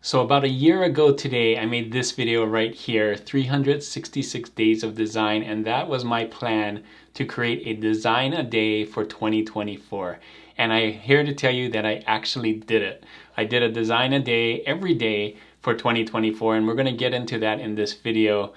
So about a year ago today, I made this video right here, 366 days of design, and that was my plan to create a design a day for 2024. And I'm here to tell you that I actually did it. I did a design a day every day for 2024, and we're going to get into that in this video.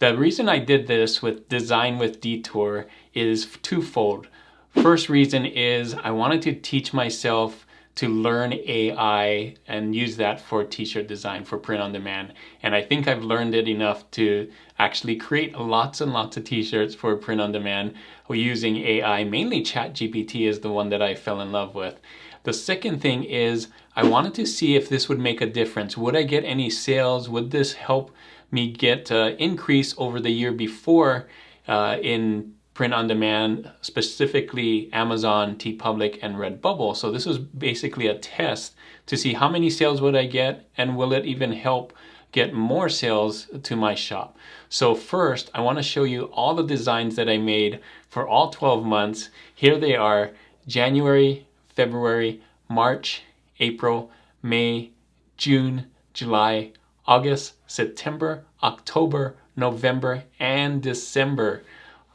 The reason I did this with Design with Detour is twofold. First reason is I wanted to teach myself to learn AI and use that for t-shirt design for print on demand. And I think I've learned it enough to actually create lots and lots of t-shirts for print on demand using AI. Mainly ChatGPT is the one that I fell in love with. The second thing is I wanted to see if this would make a difference. Would I get any sales? Would this help me get increase over the year before in print on demand, specifically Amazon, TeePublic, and Redbubble. So this was basically a test to see how many sales would I get and will it even help get more sales to my shop. So first, I want to show you all the designs that I made for all 12 months. Here they are: January, February, March, April, May, June, July, August, September, October, November, and December.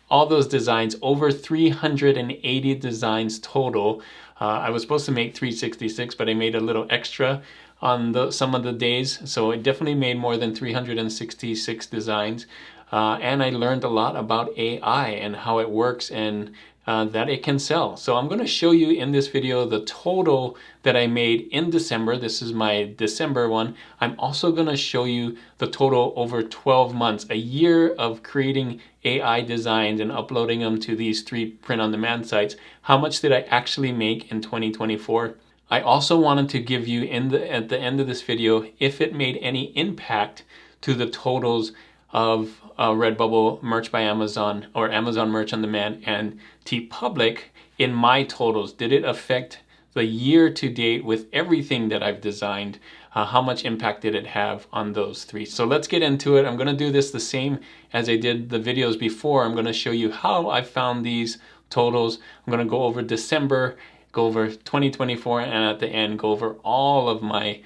All those designs, over 380 designs total. I was supposed to make 366, but I made a little extra on some of the days. So it definitely made more than 366 designs. And I learned a lot about AI and how it works and that it can sell. So I'm going to show you in this video the total that I made in December. This is my December one. I'm also going to show you the total over 12 months, a year of creating AI designs and uploading them to these 3 print-on-demand sites. How much did I actually make in 2024? I also wanted to give you at the end of this video if it made any impact to the totals of Redbubble, Merch by Amazon, or Amazon Merch on Demand, and TeePublic in my totals. Did it affect the year to date with everything that I've designed? How much impact did it have on those 3? So let's get into it. I'm going to do this the same as I did the videos before. I'm going to show you how I found these totals. I'm going to go over December, go over 2024, and at the end go over all of my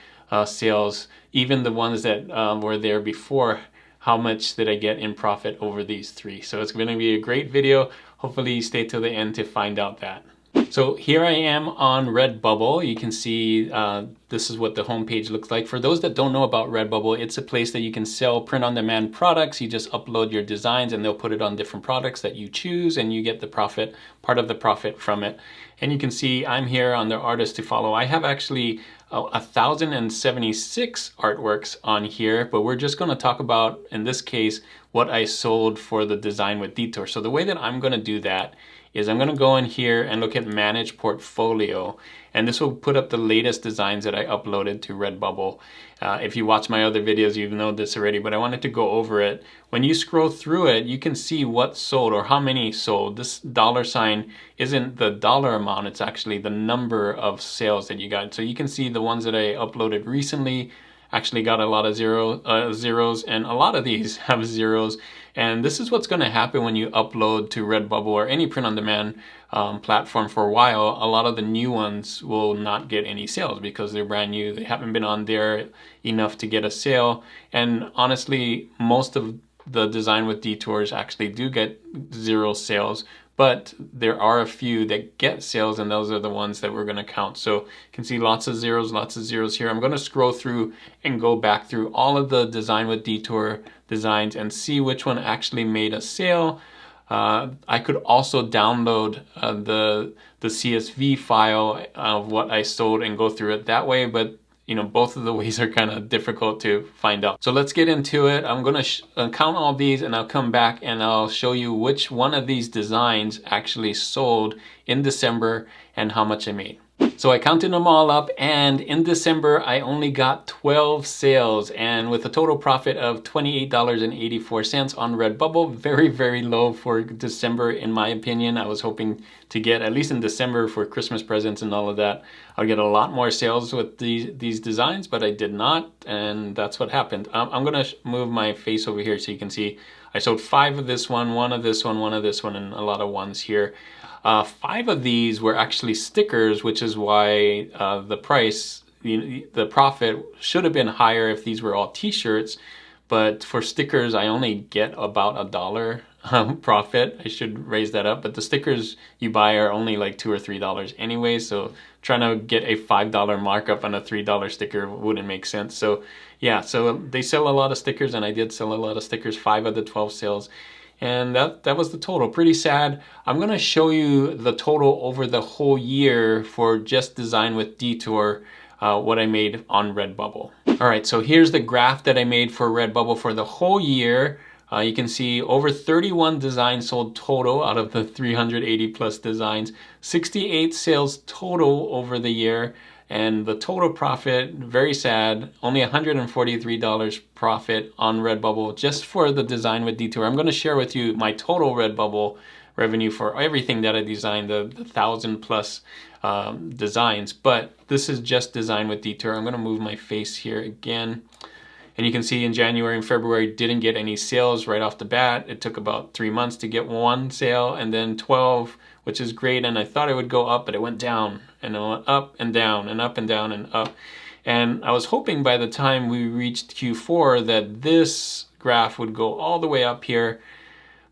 sales, even the ones that were there before. How much did I get in profit over these 3? So it's going to be a great video. Hopefully you stay till the end to find out that. So here I am on Redbubble. You can see this is what the homepage looks like. For those that don't know about Redbubble, it's a place that you can sell print-on-demand products. You just upload your designs and they'll put it on different products that you choose and you get the profit, part of the profit from it. And you can see I'm here on the artist to follow. I have actually 1,076 artworks on here, but we're just going to talk about, in this case, what I sold for the Design with Detour. So the way that I'm going to do that is I'm going to go in here and look at Manage Portfolio, and this will put up the latest designs that I uploaded to Redbubble. If you watch my other videos, you know this already, but I wanted to go over it. When you scroll through it, you can see what sold or how many sold. This $sign isn't the dollar amount, it's actually the number of sales that you got. So you can see the ones that I uploaded recently actually got a lot of zeros, and a lot of these have zeros. And this is what's going to happen when you upload to Redbubble or any print-on-demand platform for a while. A lot of the new ones will not get any sales because they're brand new. They haven't been on there enough to get a sale. And honestly, most of the Design with Detours actually do get 0 sales, but there are a few that get sales, and those are the ones that we're going to count. So you can see lots of zeros here. I'm going to scroll through and go back through all of the Design with Detour designs and see which one actually made a sale. I could also download the CSV file of what I sold and go through it that way, but you know, both of the ways are kind of difficult to find out. So let's get into it. I'm going to count all these and I'll come back and I'll show you which one of these designs actually sold in December and how much I made. So I counted them all up, and in December I only got 12 sales, and with a total profit of $28.84 on Redbubble. Very, very low for December in my opinion. I was hoping to get, at least in December for Christmas presents and all of that, I'll get a lot more sales with these designs, but I did not, and that's what happened. I'm gonna move my face over here so you can see I sold 5 of this one, 1 of this one, 1 of this one, and a lot of ones here. 5 of these were actually stickers, which is why the price the profit should have been higher if these were all t-shirts, but for stickers I only get about $1 profit. I should raise that up, but the stickers you buy are only like $2 or $3 anyway, so trying to get a $5 markup on a $3 sticker wouldn't make sense. So yeah, so they sell a lot of stickers, and I did sell a lot of stickers, 5 of the 12 sales. And that was the total. Pretty sad. I'm gonna show you the total over the whole year for just Design with Detour, what I made on Redbubble. All right, so here's the graph that I made for Redbubble for the whole year. You can see over 31 designs sold total out of the 380 plus designs, 68 sales total over the year, and the total profit, very sad, only $143 profit on Redbubble just for the Design with Detour. I'm going to share with you my total Redbubble revenue for everything that I designed, the 1,000 plus designs, but this is just Design with Detour. I'm going to move my face here again. And you can see in January and February didn't get any sales right off the bat. It took about 3 months to get one sale, and then 12, which is great. And I thought it would go up, but it went down, and it went up and down and up and down and up. And I was hoping by the time we reached Q4 that this graph would go all the way up here,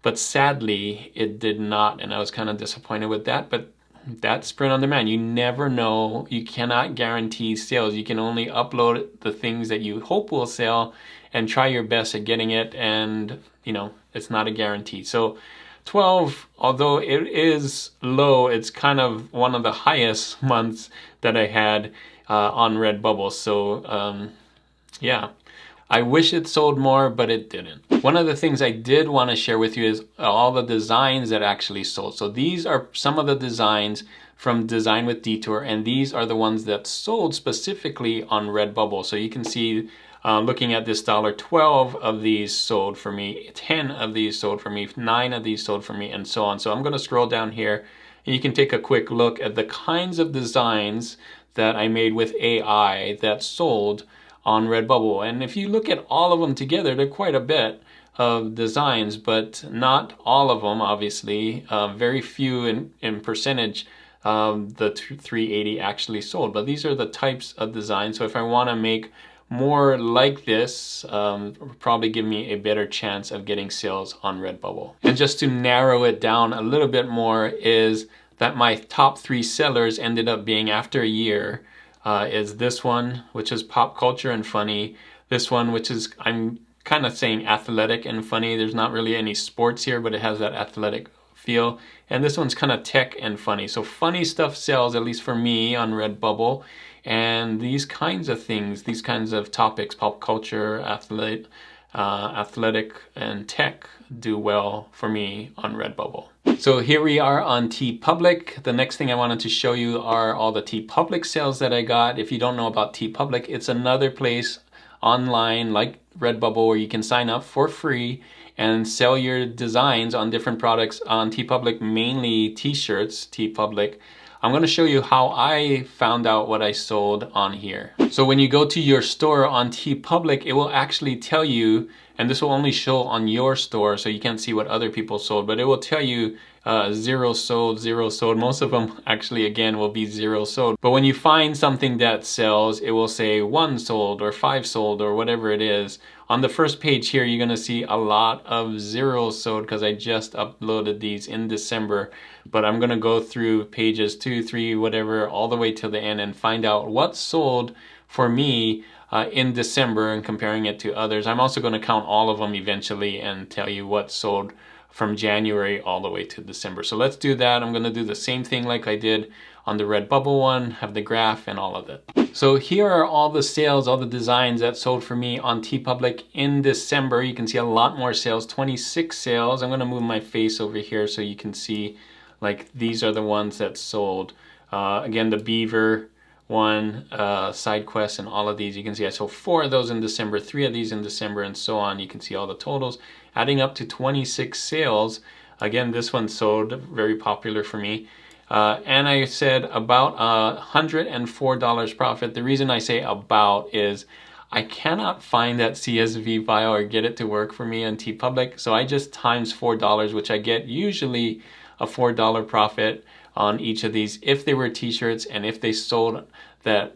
but sadly it did not, and I was kind of disappointed with that. But that's print on demand. You never know. You cannot guarantee sales. You can only upload the things that you hope will sell and try your best at getting it, and you know, it's not a guarantee. So 12, although it is low, it's kind of one of the highest months that I had on Redbubble. So yeah, I wish it sold more, but it didn't. One of the things I did want to share with you is all the designs that actually sold. So these are some of the designs from Design with Detour, and these are the ones that sold specifically on Redbubble. So you can see, looking at this dollar, 12 of these sold for me, 10 of these sold for me, 9 of these sold for me, and so on. So I'm going to scroll down here, and you can take a quick look at the kinds of designs that I made with AI that sold on Redbubble. And if you look at all of them together, they're quite a bit of designs, but not all of them, obviously. Very few in percentage, the 380 actually sold. But these are the types of designs. So if I want to make more like this, probably give me a better chance of getting sales on Redbubble. And just to narrow it down a little bit more is that my top 3 sellers ended up being, after a year, is this one, which is pop culture and funny. This one, which is, I'm kind of saying athletic and funny. There's not really any sports here, but it has that athletic feel. And this one's kind of tech and funny. So funny stuff sells, at least for me, on Redbubble. And these kinds of things, these kinds of topics, pop culture, athletic, and tech, do well for me on Redbubble. So here we are on TeePublic. The next thing I wanted to show you are all the TeePublic sales that I got. If you don't know about TeePublic, it's another place online like Redbubble where you can sign up for free and sell your designs on different products on TeePublic, mainly t-shirts, TeePublic. I'm going to show you how I found out what I sold on here. So when you go to your store on TeePublic, it will actually tell you, and this will only show on your store, so you can't see what other people sold, but it will tell you 0 sold, 0 sold. Most of them actually, again, will be 0 sold. But when you find something that sells, it will say 1 sold or 5 sold or whatever it is. On the first page here, you're gonna see a lot of 0 sold because I just uploaded these in December. But I'm gonna go through pages 2, 3, whatever, all the way till the end and find out what sold for me in December and comparing it to others. I'm also gonna count all of them eventually and tell you what sold from January all the way to December. So let's do that. I'm gonna do the same thing like I did on the Redbubble one, have the graph and all of it. So here are all the sales, all the designs that sold for me on TeePublic in December. You can see a lot more sales, 26 sales. I'm gonna move my face over here so you can see, like, these are the ones that sold. Again, the beaver one, side quests, and all of these. You can see I sold 4 of those in December, 3 of these in December, and so on. You can see all the totals adding up to 26 sales. Again, this one sold, very popular for me. And I said about $104 profit. The reason I say about is I cannot find that CSV file or get it to work for me on TeePublic. So I just times $4, which I get usually a $4 profit on each of these if they were t-shirts and if they sold that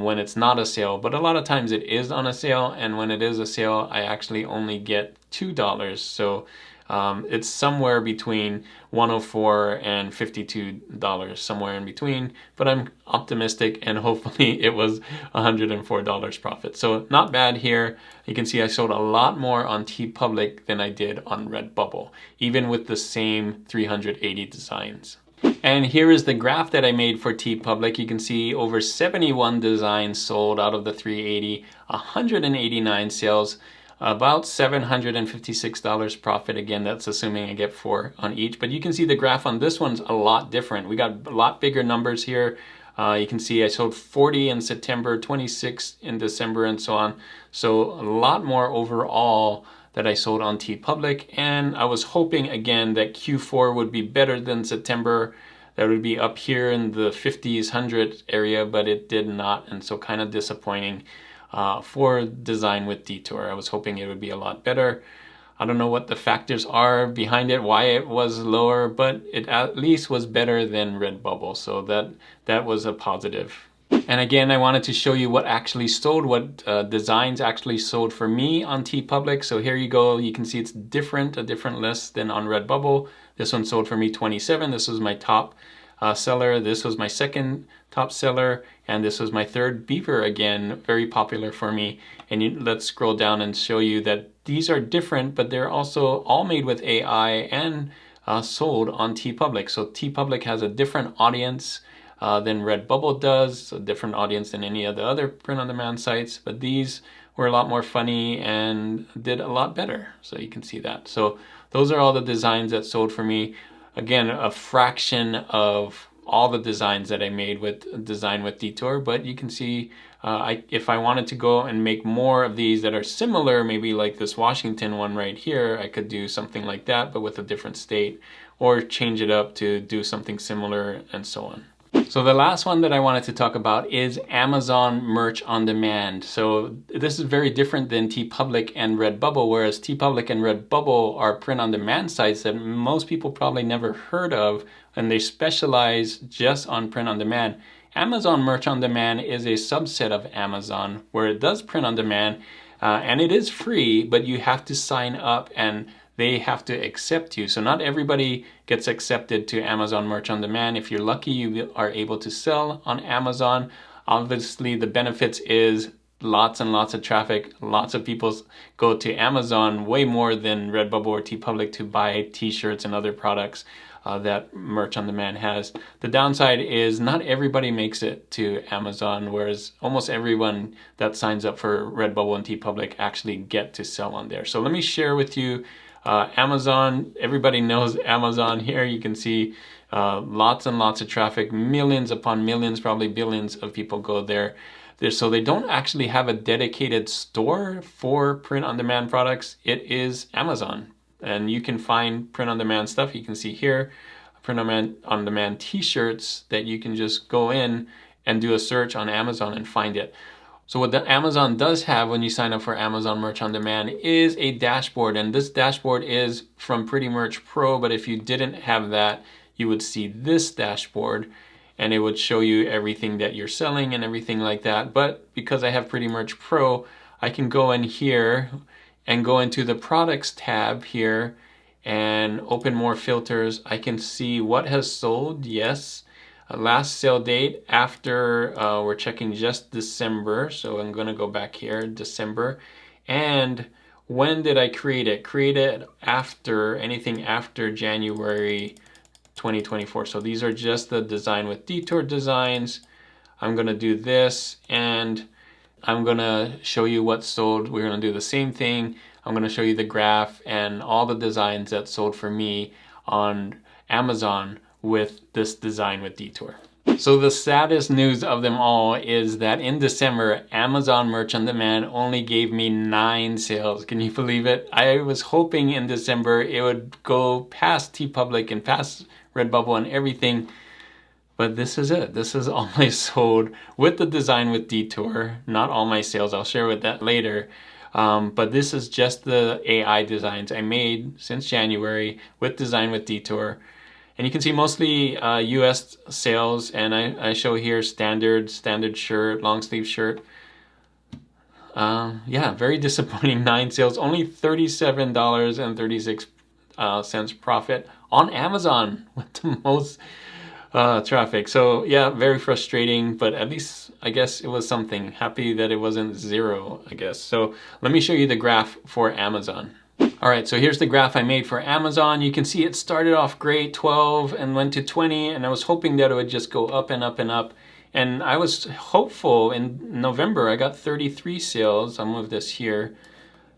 when it's not a sale. But a lot of times it is on a sale, and when it is a sale I actually only get $2. So it's somewhere between $104 and $52, somewhere in between, but I'm optimistic and hopefully it was $104 profit. So not bad here. You can see I sold a lot more on TeePublic than I did on Redbubble, even with the same 380 designs. And here is the graph that I made for TeePublic. You can see over 71 designs sold out of the 380, 189 sales, about $756 profit. Again, that's assuming I get 4 on each. But you can see the graph on this one's a lot different. We got a lot bigger numbers here. You can see I sold 40 in September, 26 in December, and so on. So a lot more overall that I sold on TeePublic, and I was hoping again that Q4 would be better than September. That would be up here in the 50s, 100 area, but it did not, and so kind of disappointing for Design with Detour. I was hoping it would be a lot better. I don't know what the factors are behind it, why it was lower, but it at least was better than Redbubble, so that was a positive. And again, I wanted to show you what actually sold, what designs actually sold for me on TeePublic. So here you go. You can see it's different, a different list than on Redbubble. This one sold for me 27. This was my top seller. This was my second top seller. And this was my third. Beaver, again, very popular for me. And let's scroll down and show you that these are different, but they're also all made with AI and sold on TeePublic. So TeePublic has a different audience than Redbubble does, a different audience than any of the other print-on-demand sites, but these were a lot more funny and did a lot better. So you can see that. So those are all the designs that sold for me. Again, a fraction of all the designs that I made with Design with Detour, but you can see if I wanted to go and make more of these that are similar, maybe like this Washington one right here, I could do something like that, but with a different state, or change it up to do something similar and so on. So the last one that I wanted to talk about is Amazon Merch on Demand. So this is very different than TeePublic and Redbubble, whereas TeePublic and Redbubble are print-on-demand sites that most people probably never heard of, and they specialize just on print-on-demand. Amazon Merch on Demand is a subset of Amazon where it does print-on-demand, and it is free, but you have to sign up and they have to accept you. So not everybody gets accepted to Amazon Merch on Demand. If you're lucky, you are able to sell on Amazon. Obviously, the benefits is lots and lots of traffic. Lots of people go to Amazon way more than Redbubble or TeePublic to buy t-shirts and other products that Merch on Demand has. The downside is not everybody makes it to Amazon, whereas almost everyone that signs up for Redbubble and TeePublic actually get to sell on there. So let me share with you Amazon. Everybody knows Amazon here. You can see lots and lots of traffic, millions upon millions, probably billions of people go there. So they don't actually have a dedicated store for print-on-demand products. It is Amazon. And you can find print-on-demand stuff. You can see here, print-on-demand t-shirts that you can just go in and do a search on Amazon and find it. So what the Amazon does have when you sign up for Amazon Merch on Demand is a dashboard, and this dashboard is from Pretty Merch Pro, but if you didn't have that, you would see this dashboard and it would show you everything that you're selling and everything like that. But because I have Pretty Merch Pro, I can go in here and go into the products tab here and open more filters. I can see what has sold, yes. Last sale date after, we're checking just December, so I'm gonna go back here, December. And when did I create it? Create it after, anything after January 2024. So these are just the Design with Detour designs. I'm gonna do this and I'm gonna show you what sold. We're gonna do the same thing. I'm gonna show you the graph and all the designs that sold for me on Amazon with this Design with Detour. So the saddest news of them all is that in December, Amazon Merch on Demand only gave me 9 sales. Can you believe it? I was hoping in December it would go past TeePublic and past Redbubble and everything, but this is it. This is all I sold with the Design with Detour. Not all my sales, I'll share with that later. But this is just the AI designs I made since January with Design with Detour. And you can see mostly US sales, and I show here standard shirt, long sleeve shirt. Yeah, very disappointing 9 sales, only $37.36 profit on Amazon with the most traffic. So yeah, very frustrating, but at least I guess it was something. Happy that it wasn't 0, I guess. So let me show you the graph for Amazon. All right, so here's the graph I made for Amazon. You can see it started off great, 12, and went to 20, and I was hoping that it would just go up and up and up. And I was hopeful in November, I got 33 sales. I'll move this here.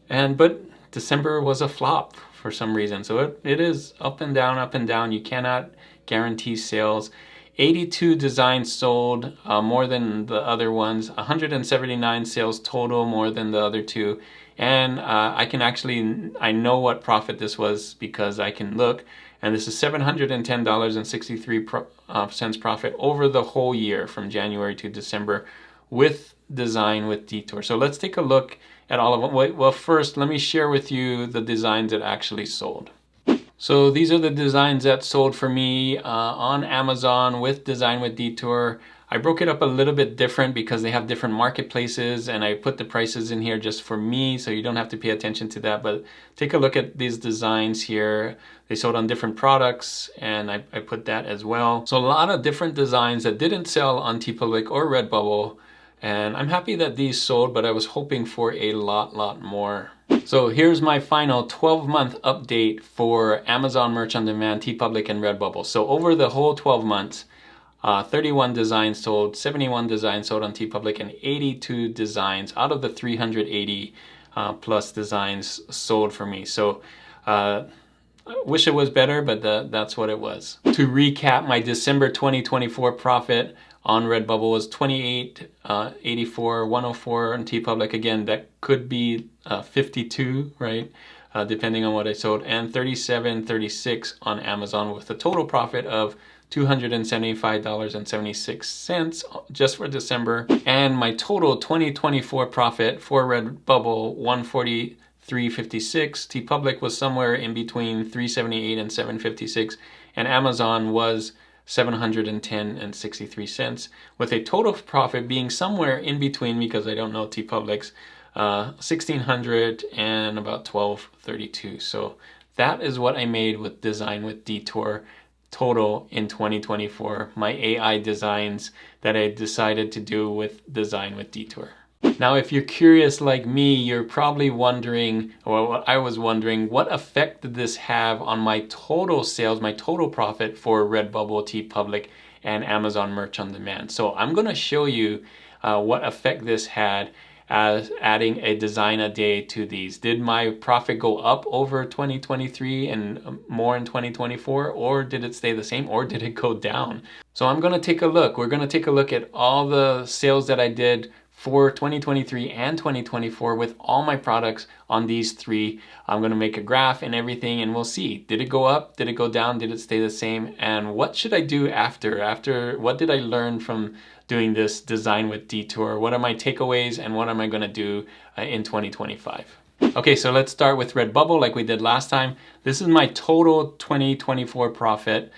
But December was a flop for some reason. So it is up and down, up and down. You cannot guarantee sales. 82 designs sold, more than the other ones. 179 sales total, more than the other two. And I know what profit this was because I can look. And this is $710.63 profit over the whole year from January to December with Design with Detour. So let's take a look at all of them. Well, first, let me share with you the designs that actually sold. So these are the designs that sold for me on Amazon with Design with Detour. I broke it up a little bit different because they have different marketplaces, and I put the prices in here just for me, so you don't have to pay attention to that. But take a look at these designs here. They sold on different products, and I put that as well. So a lot of different designs that didn't sell on TeePublic or Redbubble. And I'm happy that these sold, but I was hoping for a lot more. So here's my final 12-month update for Amazon Merch on Demand, TeePublic, and Redbubble. So over the whole 12 months, 31 designs sold, 71 designs sold on TeePublic, and 82 designs out of the 380 plus designs sold for me. So I wish it was better, but that's what it was. To recap, my December 2024 profit on Redbubble was $28.84, $104 on TeePublic. Again, that could be 52, right? Depending on what I sold, and $37.36 on Amazon with a total profit of $275.76 just for December. And my total 2024 profit for Redbubble, $143.56. TeePublic was somewhere in between $378 and $756, and Amazon was $710.63, with a total profit being somewhere in between, because I don't know TeePublic's, $1,600 and about $1,232. So that is what I made with Design with Detour total in 2024, my AI designs that I decided to do with Design with Detour. Now, if you're curious like me, you're probably wondering, or I was wondering, what effect did this have on my total sales, my total profit for Redbubble, TeePublic, and Amazon Merch on Demand. So I'm going to show you what effect this had as adding a design a day to these. Did my profit go up over 2023 and more in 2024, or did it stay the same, or did it go down? So I'm going to take a look. We're going to take a look at all the sales that I did for 2023 and 2024 with all my products on these three. I'm going to make a graph and everything, and we'll see. Did it go up? Did it go down? Did it stay the same? And what should I do after? What did I learn from doing this Design with Detour? What are my takeaways, and what am I going to do in 2025? Okay, so let's start with Redbubble like we did last time. This is my total 2024 profit.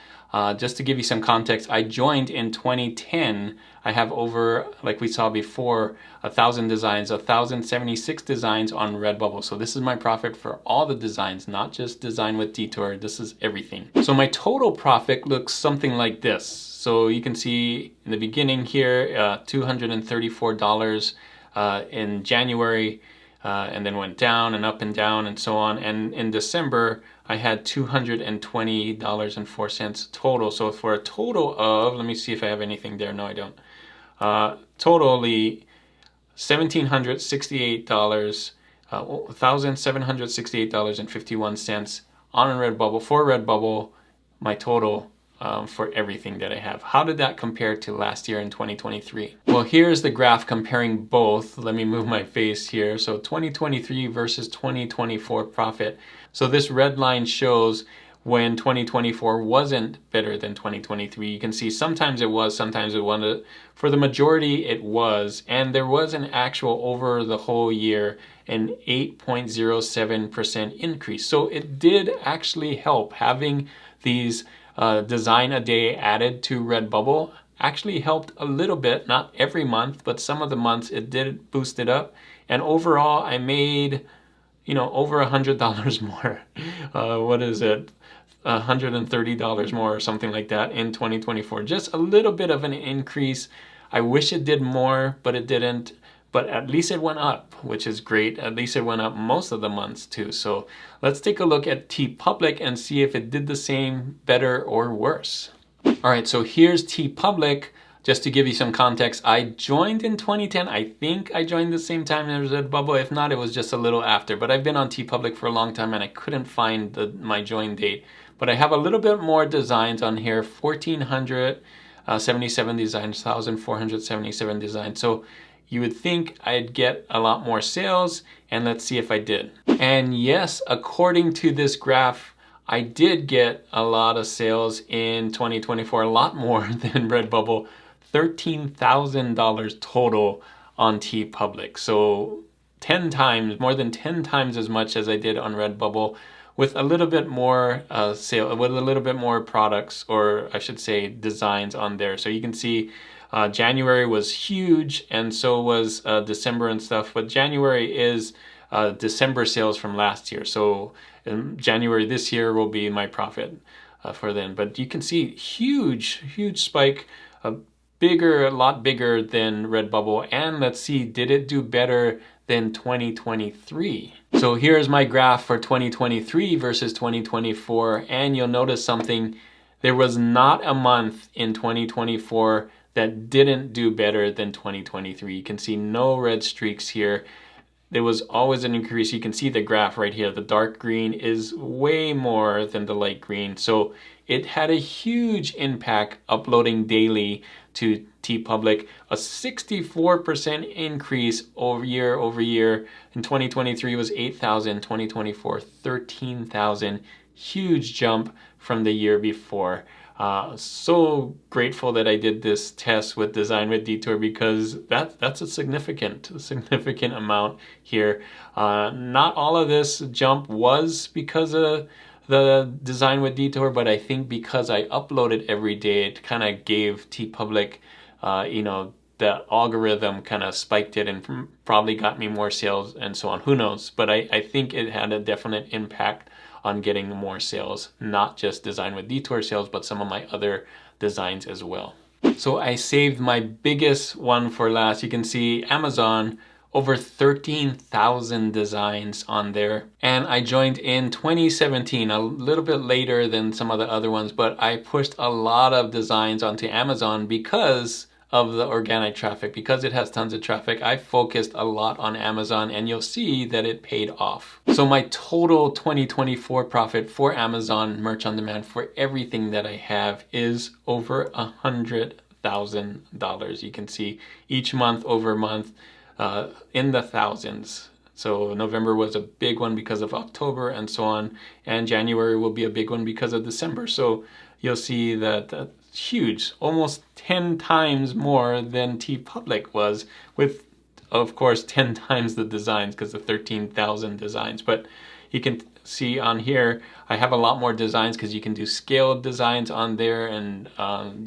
Just to give you some context, I joined in 2010. I have over, like we saw before, 1,000 designs, 1,076 designs on Redbubble. So this is my profit for all the designs, not just Design with Detour. This is everything. So my total profit looks something like this. So you can see in the beginning here, $234 in January, and then went down and up and down and so on. And in December, I had $220.04 total. So for a total of, let me see if I have anything there. No, I don't. Totally $1,768, $1,768.51 on Redbubble, for Redbubble, my total for everything that I have. How did that compare to last year in 2023? Well, here's the graph comparing both. Let me move my face here. So 2023 versus 2024 profit. So this red line shows when 2024 wasn't better than 2023. You can see sometimes it was, sometimes it wasn't. For the majority, it was. And there was an actual, over the whole year, an 8.07% increase. So it did actually help having these design a day added to Redbubble actually helped a little bit, not every month, but some of the months it did boost it up. And overall, I made, over $100 more. What is it? $130 more or something like that in 2024. Just a little bit of an increase. I wish it did more, but it didn't. But at least it went up, which is great. At least it went up most of the months too. So let's take a look at TeePublic and see if it did the same, better, or worse. All right, so here's TeePublic. Just to give you some context, I joined in 2010. I think I joined the same time as Redbubble. If not, it was just a little after. But I've been on TeePublic for a long time and I couldn't find my join date. But I have a little bit more designs on here, 1,477 designs, 1,477 designs. So you would think I'd get a lot more sales, and let's see if I did. And yes, according to this graph, I did get a lot of sales in 2024, a lot more than Redbubble, $13,000 total on TeePublic. So 10 times, more than 10 times as much as I did on Redbubble, with a little bit more with a little bit more products, or I should say designs on there. So you can see January was huge, and so was December and stuff. But January is December sales from last year. So in January this year will be my profit for then. But you can see huge spike, a lot bigger than Redbubble. And let's see, did it do better than 2023? So here's my graph for 2023 versus 2024. And you'll notice something. There was not a month in 2024 that didn't do better than 2023. You can see no red streaks here. There was always an increase. You can see the graph right here. The dark green is way more than the light green. So it had a huge impact uploading daily to TeePublic. A 64% increase over year. In 2023 was 8,000, 2024 13,000. Huge jump from the year before. So grateful that I did this test with Design with Detour, because that's a significant amount here. Not all of this jump was because of the Design with Detour, but I think because I uploaded every day, it kind of gave TeePublic, the algorithm kind of spiked it and probably got me more sales and so on. Who knows? But I think it had a definite impact on getting more sales, not just Design with Detour sales, but some of my other designs as well. So I saved my biggest one for last. You can see Amazon, over 13,000 designs on there. And I joined in 2017, a little bit later than some of the other ones, but I pushed a lot of designs onto Amazon because of the organic traffic. Because it has tons of traffic, I focused a lot on Amazon, and you'll see that it paid off. So my total 2024 profit for Amazon Merch on Demand for everything that I have is over $100,000. You can see each month over month in the thousands. So November was a big one because of October and so on, and January will be a big one because of December. So you'll see that huge, almost 10 times more than TeePublic was, with of course 10 times the designs because of 13,000 designs. But you can see on here I have a lot more designs because you can do scaled designs on there, and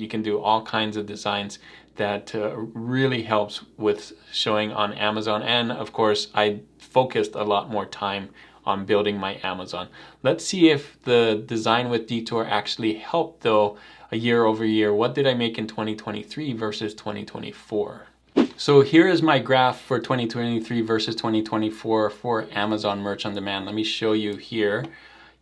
you can do all kinds of designs that really helps with showing on Amazon. And of course I focused a lot more time on building my Amazon. Let's see if the Design with Detour actually helped though, a year over year. What did I make in 2023 versus 2024? So here is my graph for 2023 versus 2024 for Amazon Merch on Demand. Let me show you here.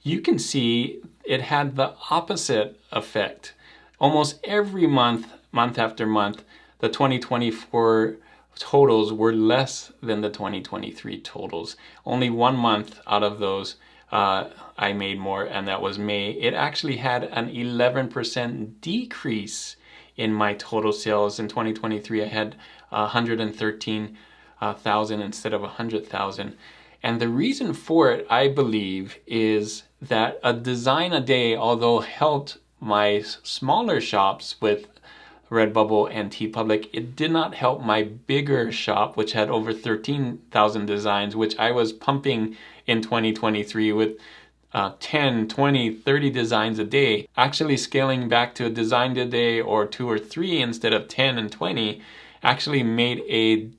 You can see it had the opposite effect. Almost every month after month, the 2024 totals were less than the 2023 totals. Only 1 month out of those I made more, and that was May. It actually had an 11% decrease in my total sales. In 2023, I had 113,000 instead of 100,000. And the reason for it, I believe, is that a design a day, although helped my smaller shops with Redbubble and TeePublic, it did not help my bigger shop, which had over 13,000 designs, which I was pumping in 2023 with 10, 20, 30 designs a day, actually scaling back to a design a day or 2 or 3 instead of 10 and 20 actually made a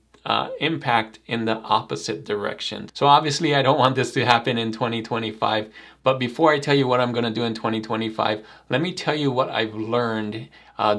impact in the opposite direction. So obviously I don't want this to happen in 2025, but before I tell you what I'm going to do in 2025, let me tell you what I've learned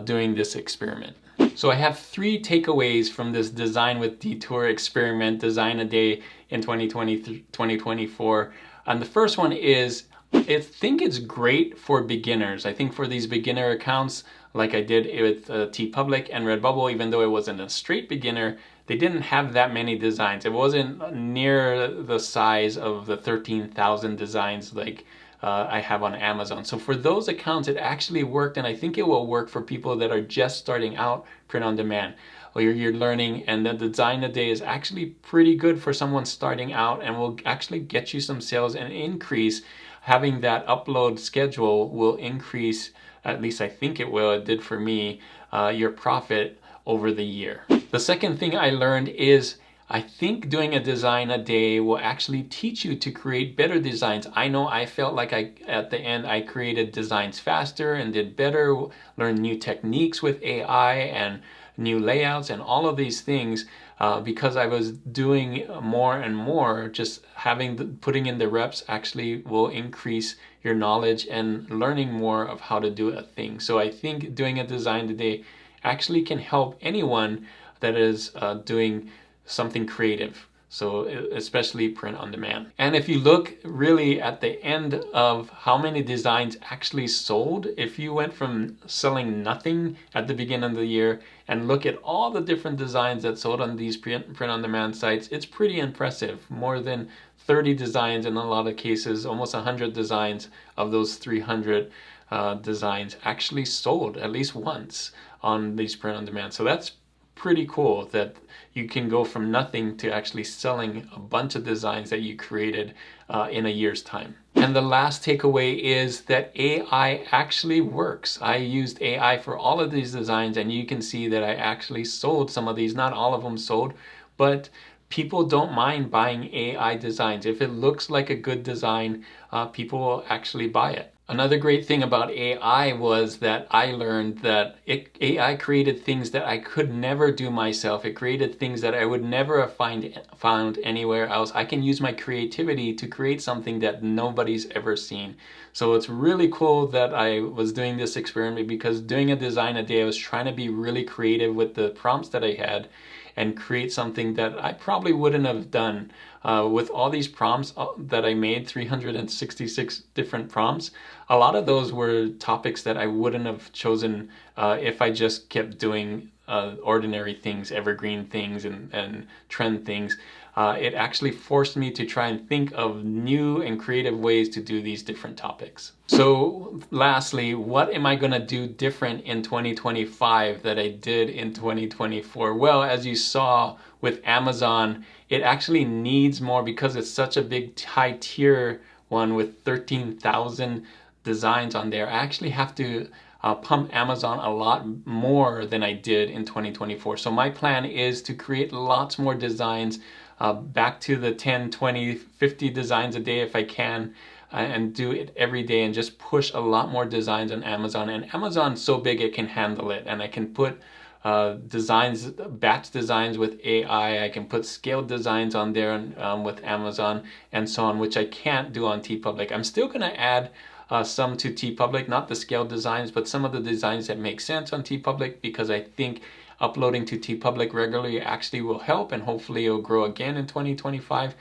doing this experiment. So I have 3 takeaways from this Design with Detour experiment, Design a Day in 2024. And the first one is, I think it's great for beginners. I think for these beginner accounts, like I did with TeePublic and Redbubble, even though it wasn't a straight beginner, they didn't have that many designs. It wasn't near the size of the 13,000 designs like I have on Amazon. So for those accounts, it actually worked, and I think it will work for people that are just starting out print on demand, or you're learning, and the Design a Day is actually pretty good for someone starting out and will actually get you some sales and increase. Having that upload schedule will increase, at least I think it will, it did for me, your profit over the year. The second thing I learned is I think doing a design a day will actually teach you to create better designs. I know I felt like at the end I created designs faster and did better, learned new techniques with AI and new layouts and all of these things because I was doing more and more. Just putting in the reps actually will increase your knowledge and learning more of how to do a thing. So I think doing a design today actually can help anyone that is doing something creative, so especially print on demand. And if you look really at the end of how many designs actually sold, if you went from selling nothing at the beginning of the year and look at all the different designs that sold on these print on demand sites, it's pretty impressive. More than 30 designs in a lot of cases, almost 100 designs of those 300 designs actually sold at least once on these print on demand. So that's pretty cool that you can go from nothing to actually selling a bunch of designs that you created in a year's time. And the last takeaway is that AI actually works. I used AI for all of these designs, and you can see that I actually sold some of these. Not all of them sold, but people don't mind buying AI designs. If it looks like a good design, people will actually buy it. Another great thing about AI was that I learned that AI created things that I could never do myself. It created things that I would never have found anywhere else. I can use my creativity to create something that nobody's ever seen. So it's really cool that I was doing this experiment, because doing a design a day, I was trying to be really creative with the prompts that I had and create something that I probably wouldn't have done. With all these prompts that I made, 366 different prompts, a lot of those were topics that I wouldn't have chosen if I just kept doing ordinary things, evergreen things, and trend things. It actually forced me to try and think of new and creative ways to do these different topics. So lastly, what am I going to do different in 2025 that I did in 2024? Well, as you saw with Amazon, it actually needs more, because it's such a big high tier one with 13,000 designs on there. I actually have to pump Amazon a lot more than I did in 2024. So my plan is to create lots more designs, back to the 10, 20, 50 designs a day if I can, and do it every day and just push a lot more designs on Amazon. And Amazon's so big it can handle it, and I can put designs, batch designs with AI. I can put scaled designs on there with Amazon and so on, which I can't do on TeePublic. I'm still going to add some to TeePublic, not the scaled designs, but some of the designs that make sense on TeePublic, because I think uploading to TeePublic regularly actually will help, and hopefully it'll grow again in 2025.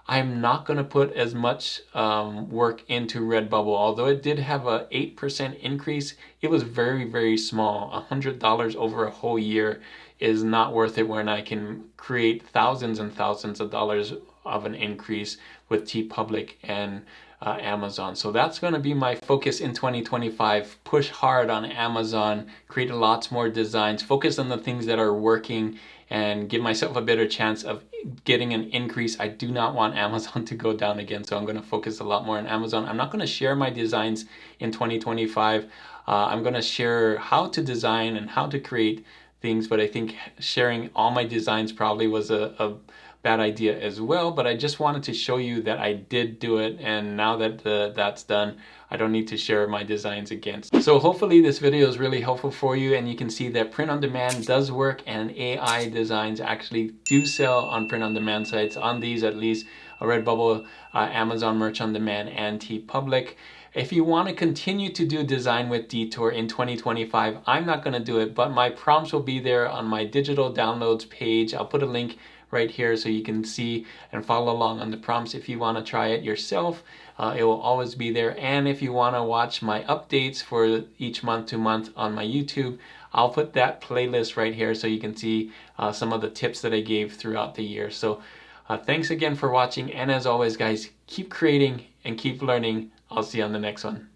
I'm not going to put as much work into Redbubble. Although it did have a 8% increase, it was very, very small. $100 over a whole year is not worth it when I can create thousands and thousands of dollars of an increase with TeePublic and Amazon. So that's going to be my focus in 2025. Push hard on Amazon, create lots more designs, focus on the things that are working, and give myself a better chance of getting an increase. I do not want Amazon to go down again, so I'm going to focus a lot more on Amazon. I'm not going to share my designs in 2025. I'm going to share how to design and how to create things, but I think sharing all my designs probably was a bad idea as well, but I just wanted to show you that I did do it, and now that that's done, I don't need to share my designs again. So hopefully this video is really helpful for you, and you can see that print on demand does work, and AI designs actually do sell on print on demand sites, on these at least, Redbubble, Amazon Merch on Demand, and TeePublic. If you want to continue to do Design with Detour in 2025, I'm not going to do it, but my prompts will be there on my digital downloads page. I'll put a link right here so you can see and follow along on the prompts if you want to try it yourself. It will always be there. And if you want to watch my updates for each month to month on my YouTube, I'll put that playlist right here so you can see some of the tips that I gave throughout the year. So thanks again for watching, and as always guys, keep creating and keep learning. I'll see you on the next one.